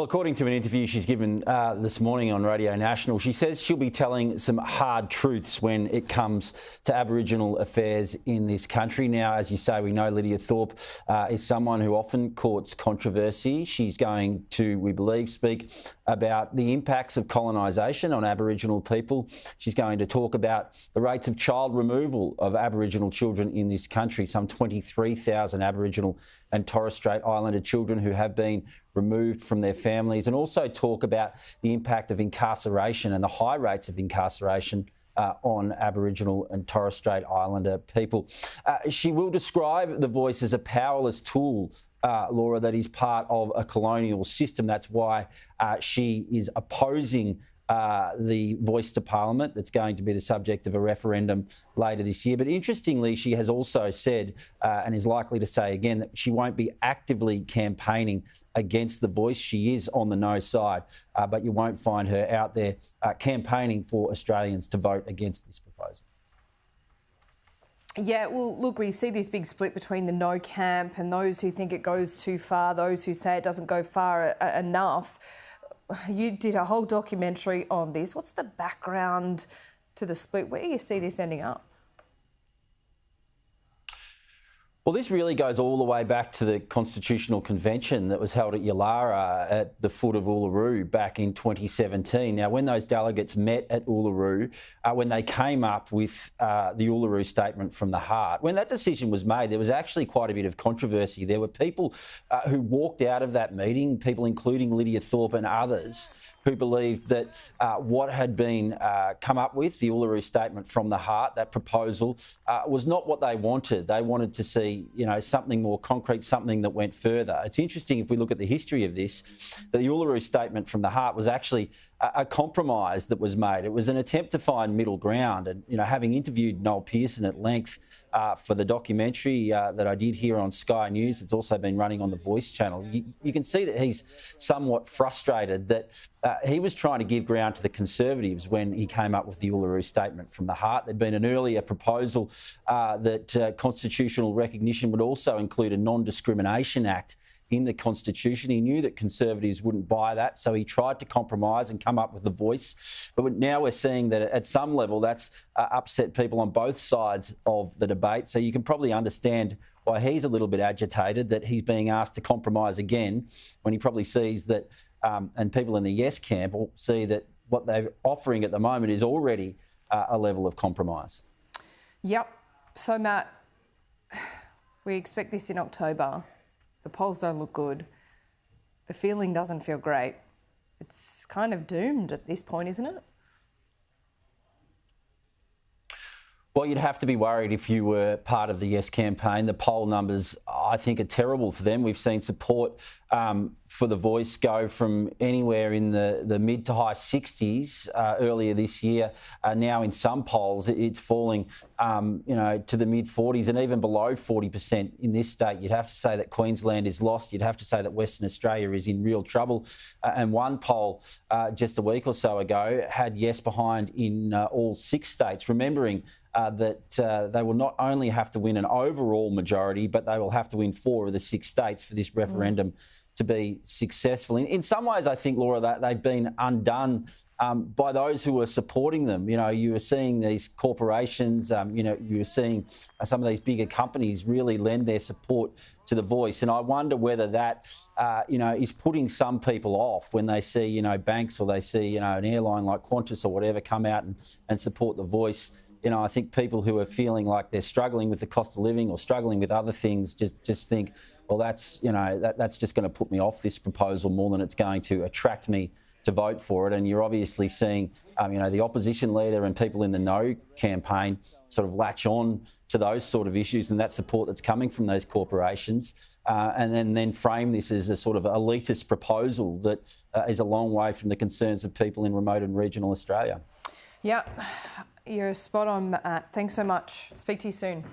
Well, according to an interview she's given this morning on Radio National, she says she'll be telling some hard truths when it comes to Aboriginal affairs in this country. Now, as you say, we know Lydia Thorpe is someone who often courts controversy. She's going to, we believe, speak about the impacts of colonisation on Aboriginal people. She's going to talk about the rates of child removal of Aboriginal children in this country, some 23,000 Aboriginal and Torres Strait Islander children who have been removed from their families, and also talk about the impact of incarceration and the high rates of incarceration on Aboriginal and Torres Strait Islander people. She will describe the Voice as a powerless tool, Laura, that is part of a colonial system. That's why she is opposing the Voice to Parliament that's going to be the subject of a referendum later this year. But interestingly, she has also said, and is likely to say again, that she won't be actively campaigning against the Voice. She is on the no side, but you won't find her out there campaigning for Australians to vote against this proposal. Yeah, well, look, we see this big split between the no camp and those who think it goes too far, those who say it doesn't go far enough. You did a whole documentary on this. What's the background to the split? Where do you see this ending up? Well, this really goes all the way back to the Constitutional Convention that was held at Yulara at the foot of Uluru back in 2017. Now, when those delegates met at Uluru, when they came up with the Uluru Statement from the Heart, when that decision was made, there was actually quite a bit of controversy. There were people who walked out of that meeting, people including Lydia Thorpe and others, who believed that what had been come up with, the Uluru Statement from the Heart, that proposal, was not what they wanted. They wanted to see, something more concrete, something that went further. It's interesting, if we look at the history of this, that the Uluru Statement from the Heart was actually a compromise that was made. It was an attempt to find middle ground. And, having interviewed Noel Pearson at length for the documentary that I did here on Sky News, it's also been running on the Voice channel, you can see that he's somewhat frustrated that he was trying to give ground to the Conservatives when he came up with the Uluru Statement from the Heart. There'd been an earlier proposal that constitutional recognition would also include a Non-Discrimination Act in the Constitution. He knew that Conservatives wouldn't buy that, so he tried to compromise and come up with the Voice. But now we're seeing that at some level that's upset people on both sides of the debate. So you can probably understand why he's a little bit agitated that he's being asked to compromise again, when he probably sees that, and people in the Yes camp will see that what they're offering at the moment is already a level of compromise. Yep. So, Matt, we expect this in October. The polls don't look good. The feeling doesn't feel great. It's kind of doomed at this point, isn't it? Well, you'd have to be worried if you were part of the Yes campaign. The poll numbers, I think, are terrible for them. We've seen support for the Voice go from anywhere in the mid to high 60s earlier this year. Now in some polls, it's falling, to the mid 40s and even below 40% in this state. You'd have to say that Queensland is lost. You'd have to say that Western Australia is in real trouble. And one poll just a week or so ago had Yes behind in all 6 states, remembering that they will not only have to win an overall majority, but they will have to win 4 of the 6 states for this referendum to be successful. In some ways, I think, Laura, that they've been undone by those who are supporting them. You are seeing these corporations, you are seeing some of these bigger companies really lend their support to the Voice. And I wonder whether that, is putting some people off when they see, banks, or they see, an airline like Qantas or whatever come out and support the Voice. I think people who are feeling like they're struggling with the cost of living or struggling with other things just think, well, that's just going to put me off this proposal more than it's going to attract me to vote for it. And you're obviously seeing, the opposition leader and people in the No campaign sort of latch on to those sort of issues and that support that's coming from those corporations, and then frame this as a sort of elitist proposal that is a long way from the concerns of people in remote and regional Australia. Yeah, you're spot on, Matt. Thanks so much. Speak to you soon.